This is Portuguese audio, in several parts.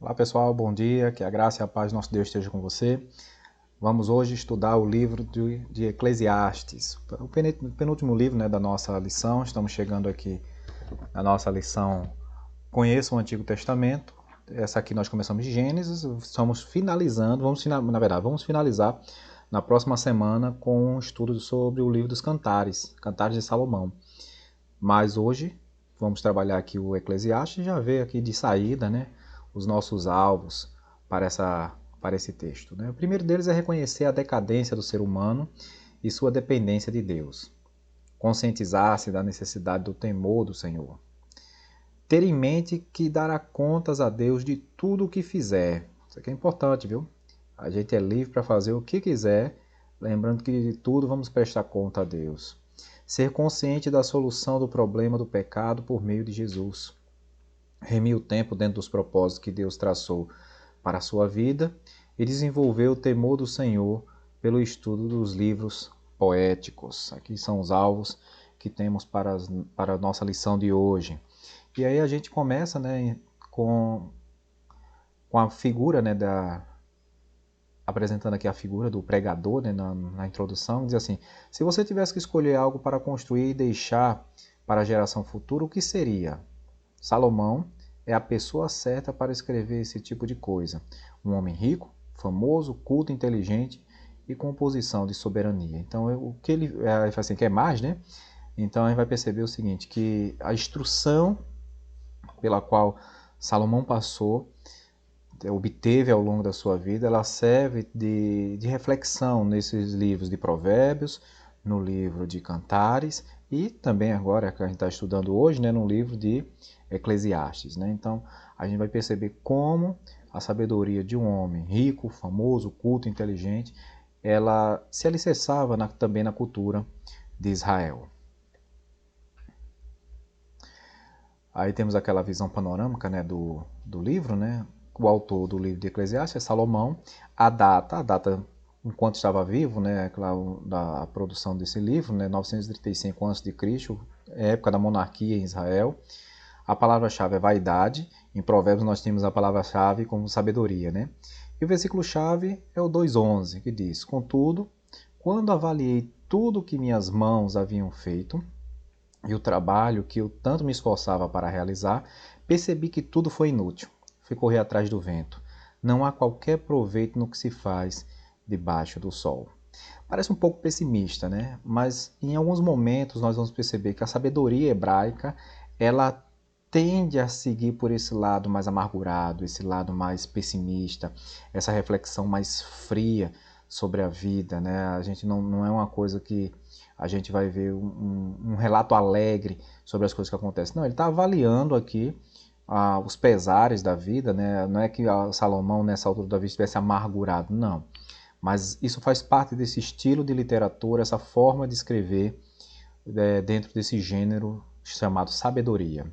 Olá pessoal, bom dia, que a graça e a paz do nosso Deus esteja com você. Vamos hoje estudar o livro de Eclesiastes, o penúltimo livro, da nossa lição. Estamos chegando aqui na nossa lição Conheça o Antigo Testamento. Essa aqui nós começamos de Gênesis, estamos finalizando, vamos finalizar na próxima semana com um estudo sobre o livro dos Cantares, Cantares de Salomão. Mas hoje vamos trabalhar aqui o Eclesiastes e já ver aqui de saída, os nossos alvos para esse texto. O primeiro deles é reconhecer a decadência do ser humano e sua dependência de Deus. Conscientizar-se da necessidade do temor do Senhor. Ter em mente que dará contas a Deus de tudo o que fizer. Isso aqui é importante, viu? A gente é livre para fazer o que quiser, lembrando que de tudo vamos prestar conta a Deus. Ser consciente da solução do problema do pecado por meio de Jesus. Remir o tempo dentro dos propósitos que Deus traçou para a sua vida e desenvolver o temor do Senhor pelo estudo dos livros poéticos. Aqui são os alvos que temos para a nossa lição de hoje. E aí a gente começa com a figura, apresentando aqui a figura do pregador na introdução, diz assim: se você tivesse que escolher algo para construir e deixar para a geração futura, o que seria? Salomão é a pessoa certa para escrever esse tipo de coisa. Um homem rico, famoso, culto, inteligente e com posição de soberania. Então, o que ele fala assim, quer mais, né? Então, a gente vai perceber o seguinte, que a instrução pela qual Salomão passou, obteve ao longo da sua vida, ela serve de reflexão nesses livros de Provérbios, no livro de Cantares e também agora que a gente está estudando hoje, no livro de Eclesiastes. Então a gente vai perceber como a sabedoria de um homem rico, famoso, culto, inteligente, ela se alicerçava também na cultura de Israel. Aí temos aquela visão panorâmica do livro, O autor do livro de Eclesiastes é Salomão. A data enquanto estava vivo, da produção desse livro, 935 a.C., época da monarquia em Israel. A palavra-chave é vaidade. Em Provérbios nós temos a palavra-chave como sabedoria, E o versículo-chave é o 2:11, que diz: contudo, quando avaliei tudo o que minhas mãos haviam feito, e o trabalho que eu tanto me esforçava para realizar, percebi que tudo foi inútil. Fui correr atrás do vento. Não há qualquer proveito no que se faz debaixo do sol. Parece um pouco pessimista, Mas em alguns momentos nós vamos perceber que a sabedoria hebraica, ela tende a seguir por esse lado mais amargurado, esse lado mais pessimista, essa reflexão mais fria sobre a vida, A gente não é uma coisa que a gente vai ver um relato alegre sobre as coisas que acontecem. Não, ele está avaliando aqui os pesares da vida, Não é que Salomão nessa altura da vida estivesse amargurado, não. Mas isso faz parte desse estilo de literatura, essa forma de escrever dentro desse gênero chamado sabedoria.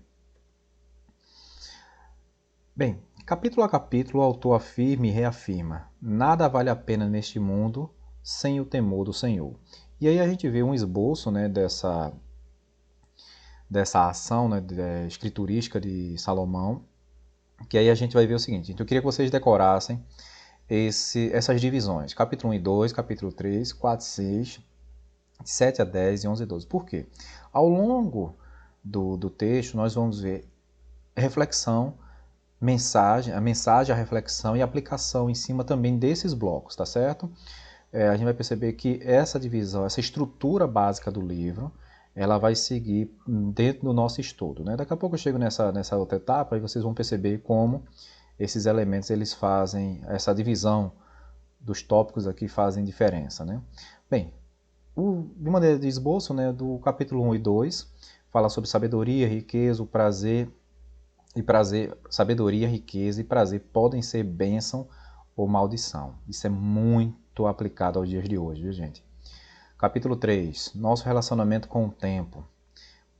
Bem, capítulo a capítulo, o autor afirma e reafirma: nada vale a pena neste mundo sem o temor do Senhor. E aí a gente vê um esboço dessa ação escriturística de Salomão, que aí a gente vai ver o seguinte. Então eu queria que vocês decorassem essas divisões, capítulo 1 e 2, capítulo 3, 4 e 6, 7 a 10 e 11 e 12. Por quê? Ao longo do texto nós vamos ver reflexão, a mensagem, a reflexão e a aplicação em cima também desses blocos, tá certo? A gente vai perceber que essa divisão, essa estrutura básica do livro, ela vai seguir dentro do nosso estudo, Daqui a pouco eu chego nessa outra etapa e vocês vão perceber como esses elementos eles fazem, essa divisão dos tópicos aqui fazem diferença, Bem, de maneira de esboço, do capítulo 1 e 2, fala sobre sabedoria, riqueza, o prazer e prazer, sabedoria, riqueza e prazer podem ser bênção ou maldição. Isso é muito aplicado aos dias de hoje, viu, gente? Capítulo 3, nosso relacionamento com o tempo.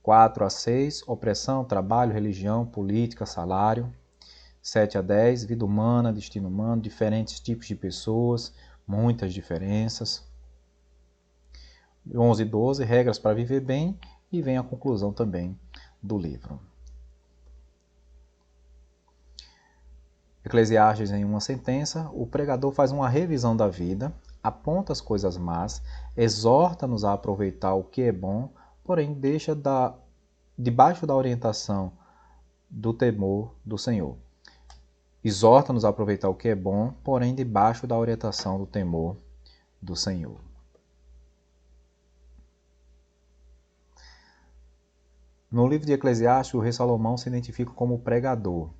4 a 6, opressão, trabalho, religião, política, salário. 7 a 10, vida humana, destino humano, diferentes tipos de pessoas, muitas diferenças. 11 e 12, regras para viver bem, e vem a conclusão também do livro. Eclesiastes, em uma sentença, o pregador faz uma revisão da vida, aponta as coisas más, exorta-nos a aproveitar o que é bom, porém deixa debaixo da orientação do temor do Senhor. Exorta-nos a aproveitar o que é bom, porém debaixo da orientação do temor do Senhor. No livro de Eclesiastes, o rei Salomão se identifica como pregador.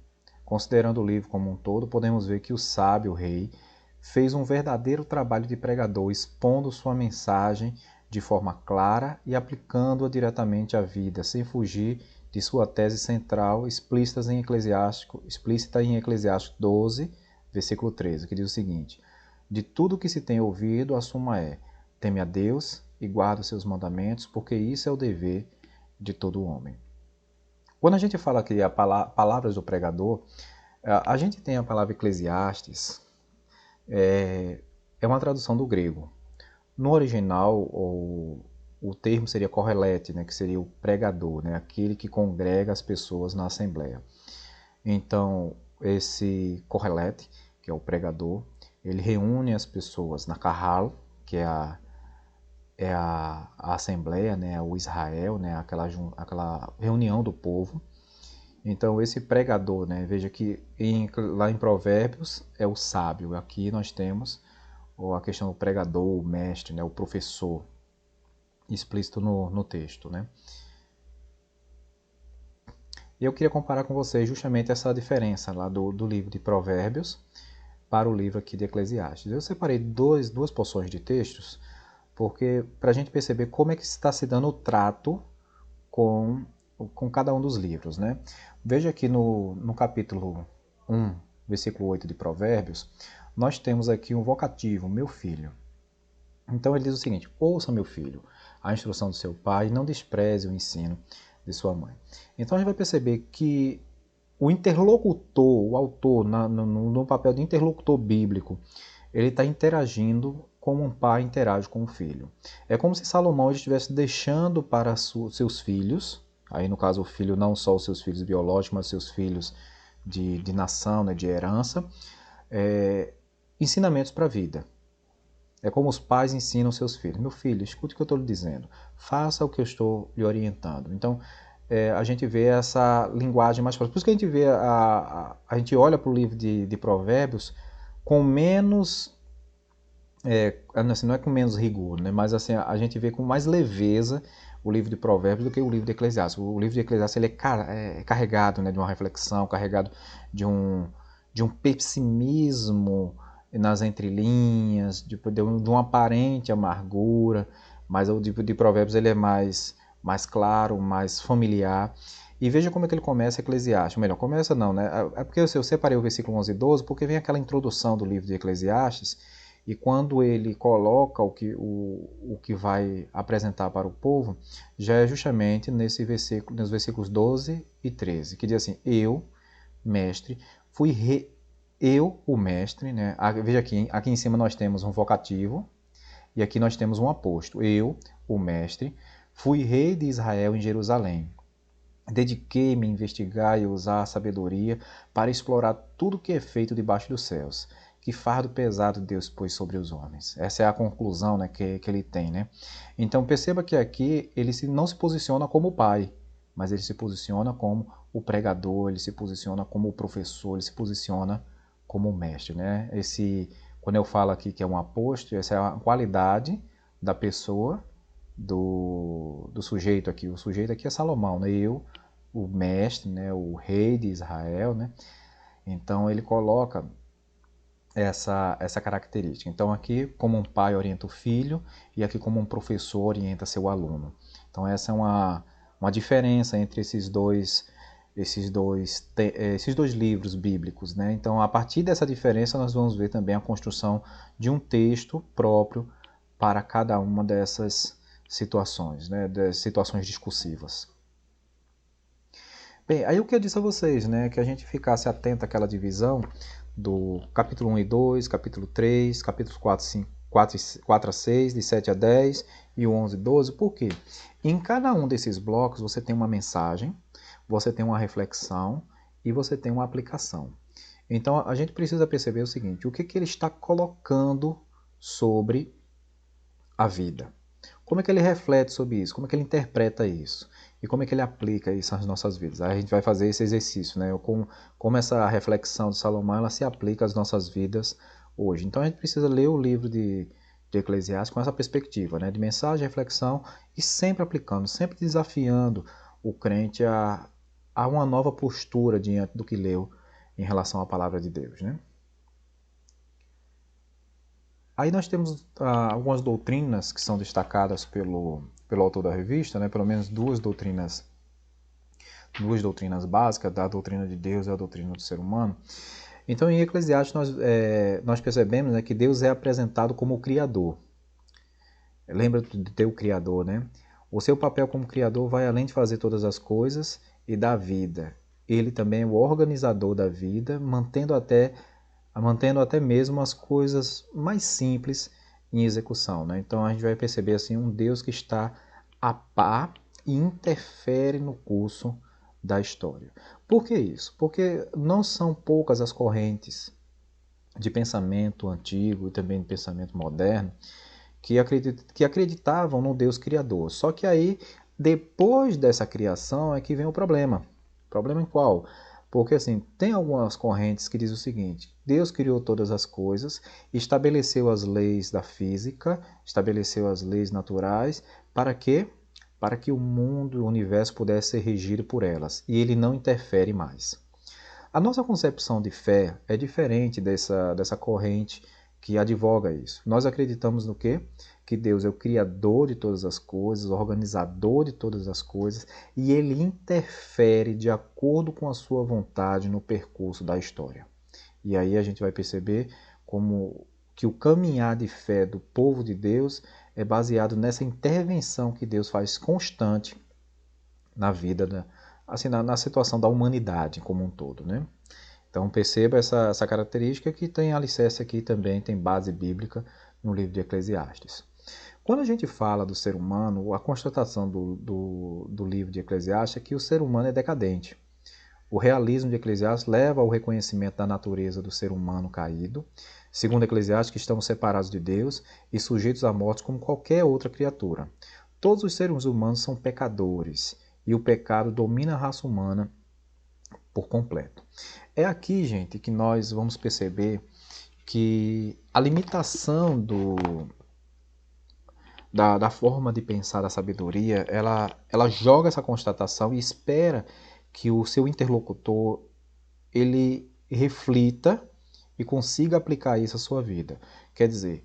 Considerando o livro como um todo, podemos ver que o sábio rei fez um verdadeiro trabalho de pregador, expondo sua mensagem de forma clara e aplicando-a diretamente à vida, sem fugir de sua tese central explícita em Eclesiástico 12, versículo 13, que diz o seguinte: de tudo que se tem ouvido, a suma é: teme a Deus e guarda os seus mandamentos, porque isso é o dever de todo homem. Quando a gente fala aqui palavras do pregador, a gente tem a palavra Eclesiastes, é uma tradução do grego. No original, o termo seria correlete, né, que seria o pregador, né, aquele que congrega as pessoas na assembleia. Então, esse correlete, que é o pregador, ele reúne as pessoas na Kahal, que é a assembleia, né, o Israel, né, aquela reunião do povo. Então, esse pregador, né, veja que lá em Provérbios é o sábio, aqui nós temos a questão do pregador, o mestre, né, o professor, explícito no texto. Né. E eu queria comparar com vocês justamente essa diferença lá do livro de Provérbios para o livro aqui de Eclesiastes. Eu separei duas porções de textos, porque para a gente perceber como é que está se dando o trato com cada um dos livros. Né? Veja aqui no capítulo 1, versículo 8 de Provérbios, nós temos aqui um vocativo, meu filho. Então ele diz o seguinte: ouça, meu filho, a instrução do seu pai e não despreze o ensino de sua mãe. Então a gente vai perceber que o interlocutor, o autor, no papel de interlocutor bíblico, ele está interagindo como um pai interage com o filho. É como se Salomão estivesse deixando para seus filhos, aí no caso o filho não só os seus filhos biológicos, mas seus filhos de nação, né, de herança, ensinamentos para a vida. É como os pais ensinam seus filhos. Meu filho, escute o que eu estou lhe dizendo. Faça o que eu estou lhe orientando. Então, a gente vê essa linguagem mais próxima. Por isso que a gente vê, a gente olha para o livro de Provérbios com menos, assim, não é com menos rigor, né? Mas assim, a gente vê com mais leveza o livro de Provérbios do que o livro de Eclesiastes. O livro de Eclesiastes ele é carregado, né, de uma reflexão, carregado de um pessimismo nas entrelinhas, de uma aparente amargura, mas o de Provérbios ele é mais claro, mais familiar. E veja como é que ele começa Eclesiastes. Melhor, começa não, né? É porque eu separei o versículo 11 e 12, porque vem aquela introdução do livro de Eclesiastes, e quando ele coloca o que vai apresentar para o povo, já é justamente nos versículos 12 e 13, que diz assim: eu, mestre, eu, o mestre, né? Veja aqui em cima nós temos um vocativo e aqui nós temos um aposto. Eu, o mestre, fui rei de Israel em Jerusalém. Dediquei-me a investigar e usar a sabedoria para explorar tudo que é feito debaixo dos céus. Que fardo pesado Deus pôs sobre os homens. Essa é a conclusão, né, que ele tem. Né? Então perceba que aqui ele não se posiciona como pai, mas ele se posiciona como o pregador, ele se posiciona como o professor, ele se posiciona como o mestre. Né? Quando eu falo aqui que é um apóstolo, essa é a qualidade da pessoa, do sujeito aqui. O sujeito aqui é Salomão, né? Eu, o mestre, né? O rei de Israel. Né? Então ele coloca essa característica. Então aqui como um pai orienta o filho e aqui como um professor orienta seu aluno. Então essa é uma diferença entre esses dois livros bíblicos. Né? Então a partir dessa diferença nós vamos ver também a construção de um texto próprio para cada uma dessas situações, né? Das situações discursivas. Bem, aí o que eu disse a vocês, né, que a gente ficasse atento àquela divisão do capítulo 1 e 2, capítulo 3, capítulos 4 a 6, de 7 a 10 e o 11 e 12. Por quê? Em cada um desses blocos você tem uma mensagem, você tem uma reflexão e você tem uma aplicação. Então a gente precisa perceber o seguinte, o que, que ele está colocando sobre a vida. Como é que ele reflete sobre isso? Como é que ele interpreta isso? E como é que ele aplica isso às nossas vidas? Aí a gente vai fazer esse exercício, né? Como essa reflexão de Salomão ela se aplica às nossas vidas hoje. Então a gente precisa ler o livro de Eclesiastes com essa perspectiva, né? De mensagem, reflexão e sempre aplicando, sempre desafiando o crente a uma nova postura diante do que leu em relação à palavra de Deus, né? Aí nós temos algumas doutrinas que são destacadas pelo autor da revista, né? Pelo menos duas doutrinas básicas, da doutrina de Deus e a doutrina do ser humano. Então em Eclesiastes nós percebemos, né, que Deus é apresentado como o Criador. Lembra de ter o Criador, né? O seu papel como Criador vai além de fazer todas as coisas e dar vida. Ele também é o organizador da vida, mantendo até mesmo as coisas mais simples em execução, né? Então a gente vai perceber assim um Deus que está a par e interfere no curso da história. Por que isso? Porque não são poucas as correntes de pensamento antigo e também de pensamento moderno que acreditavam no Deus Criador. Só que aí, depois dessa criação, é que vem o problema. Problema em qual? Porque assim, tem algumas correntes que dizem o seguinte: Deus criou todas as coisas, estabeleceu as leis da física, estabeleceu as leis naturais, para quê? Para que o mundo e o universo pudesse ser regido por elas, e ele não interfere mais. A nossa concepção de fé é diferente dessa corrente que advoga isso. Nós acreditamos no quê? Que Deus é o criador de todas as coisas, o organizador de todas as coisas, e ele interfere de acordo com a sua vontade no percurso da história. E aí a gente vai perceber como que o caminhar de fé do povo de Deus é baseado nessa intervenção que Deus faz constante na vida, assim, na situação da humanidade como um todo, né? Então perceba essa característica que tem alicerce aqui também, tem base bíblica no livro de Eclesiastes. Quando a gente fala do ser humano, a constatação do livro de Eclesiastes é que o ser humano é decadente. O realismo de Eclesiastes leva ao reconhecimento da natureza do ser humano caído, segundo Eclesiastes, que estamos separados de Deus e sujeitos à morte como qualquer outra criatura. Todos os seres humanos são pecadores e o pecado domina a raça humana por completo. É aqui, gente, que nós vamos perceber que a limitação da forma de pensar da sabedoria, ela joga essa constatação e espera que o seu interlocutor ele reflita e consiga aplicar isso à sua vida. Quer dizer,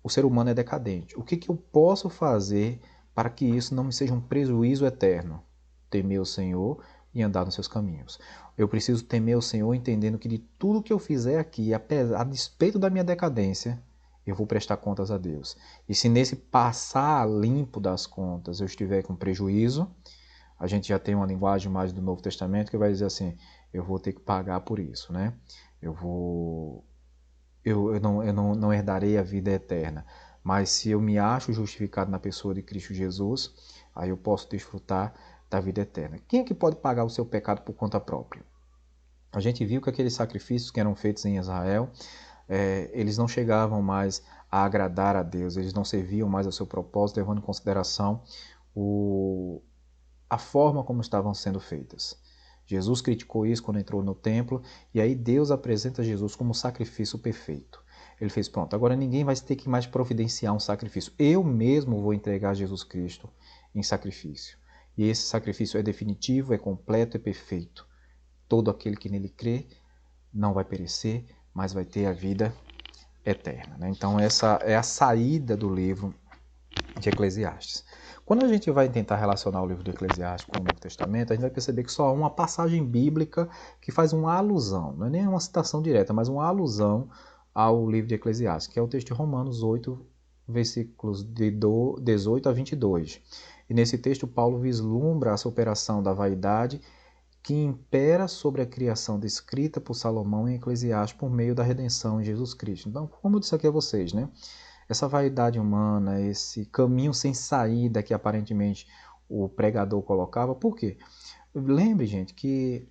o ser humano é decadente. O que eu posso fazer para que isso não me seja um prejuízo eterno? Temer o Senhor e andar nos seus caminhos. Eu preciso temer o Senhor entendendo que de tudo que eu fizer aqui, a despeito da minha decadência, eu vou prestar contas a Deus. E se nesse passar limpo das contas eu estiver com prejuízo, a gente já tem uma linguagem mais do Novo Testamento que vai dizer assim, eu vou ter que pagar por isso, né? Eu não herdarei a vida eterna. Mas se eu me acho justificado na pessoa de Cristo Jesus, aí eu posso desfrutar da vida eterna. Quem é que pode pagar o seu pecado por conta própria? A gente viu que aqueles sacrifícios que eram feitos em Israel, eles não chegavam mais a agradar a Deus, eles não serviam mais ao seu propósito, levando em consideração a forma como estavam sendo feitas. Jesus criticou isso quando entrou no templo, e aí Deus apresenta Jesus como sacrifício perfeito. Ele fez, pronto, agora ninguém vai ter que mais providenciar um sacrifício. Eu mesmo vou entregar Jesus Cristo em sacrifício. E esse sacrifício é definitivo, é completo, é perfeito. Todo aquele que nele crê não vai perecer, mas vai ter a vida eterna, né? Então essa é a saída do livro de Eclesiastes. Quando a gente vai tentar relacionar o livro de Eclesiastes com o Novo Testamento, a gente vai perceber que só há uma passagem bíblica que faz uma alusão, não é nem uma citação direta, mas uma alusão ao livro de Eclesiastes, que é o texto de Romanos 8, versículos de 18 a 22. E nesse texto, Paulo vislumbra a superação da vaidade que impera sobre a criação descrita por Salomão em Eclesiastes por meio da redenção em Jesus Cristo. Então, como eu disse aqui a vocês, né? Essa vaidade humana, esse caminho sem saída que aparentemente o pregador colocava, por quê? Lembre, gente, que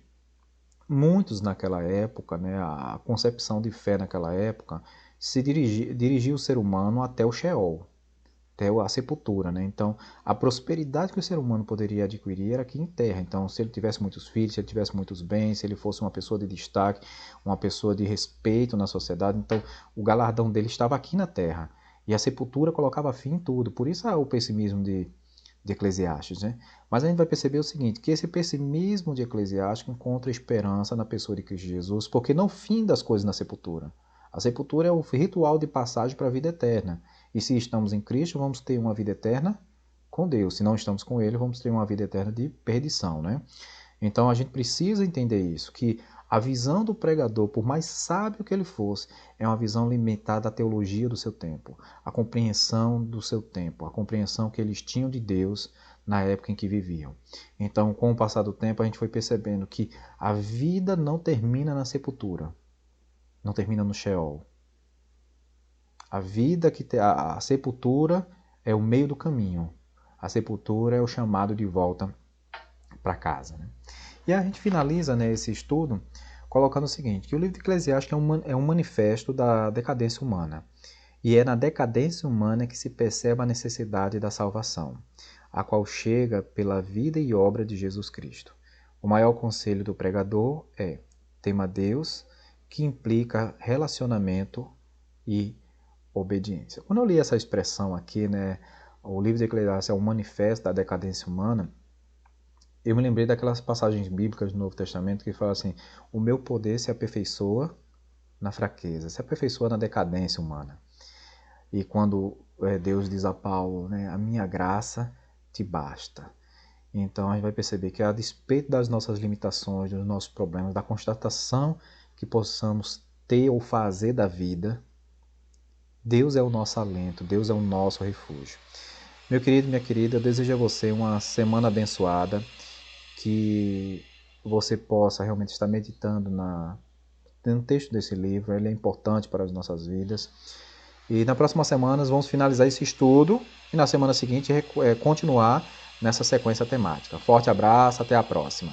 muitos naquela época, né, a concepção de fé naquela época, se dirigia o ser humano até o Sheol, até a sepultura, né? Então, a prosperidade que o ser humano poderia adquirir era aqui em terra. Então, se ele tivesse muitos filhos, se ele tivesse muitos bens, se ele fosse uma pessoa de destaque, uma pessoa de respeito na sociedade, então o galardão dele estava aqui na terra. E a sepultura colocava fim em tudo. Por isso o pessimismo de Eclesiastes, né? Mas a gente vai perceber o seguinte, que esse pessimismo de Eclesiastes encontra esperança na pessoa de Cristo Jesus, porque não finda as coisas na sepultura. A sepultura é o ritual de passagem para a vida eterna. E se estamos em Cristo, vamos ter uma vida eterna com Deus. Se não estamos com Ele, vamos ter uma vida eterna de perdição, né? Então a gente precisa entender isso, que a visão do pregador, por mais sábio que ele fosse, é uma visão limitada à teologia do seu tempo, à compreensão do seu tempo, à compreensão que eles tinham de Deus na época em que viviam. Então, com o passar do tempo, a gente foi percebendo que a vida não termina na sepultura, não termina no Sheol. A vida a sepultura é o meio do caminho. A sepultura é o chamado de volta para casa, né? E a gente finaliza, né, esse estudo colocando o seguinte, que o livro de Eclesiastes é um manifesto da decadência humana. E é na decadência humana que se percebe a necessidade da salvação, a qual chega pela vida e obra de Jesus Cristo. O maior conselho do pregador é: tema a Deus, que implica relacionamento e obediência. Quando eu li essa expressão aqui, né, o livro de Eclesiastes é um manifesto da decadência humana, eu me lembrei daquelas passagens bíblicas do Novo Testamento que falam assim: o meu poder se aperfeiçoa na fraqueza, se aperfeiçoa na decadência humana. E quando Deus diz a Paulo, né, a minha graça te basta. Então a gente vai perceber que, a despeito das nossas limitações, dos nossos problemas, da constatação que possamos ter ou fazer da vida, Deus é o nosso alento, Deus é o nosso refúgio. Meu querido, minha querida, eu desejo a você uma semana abençoada, que você possa realmente estar meditando no texto desse livro, ele é importante para as nossas vidas. E na próxima semana vamos finalizar esse estudo e na semana seguinte continuar nessa sequência temática. Forte abraço, até a próxima.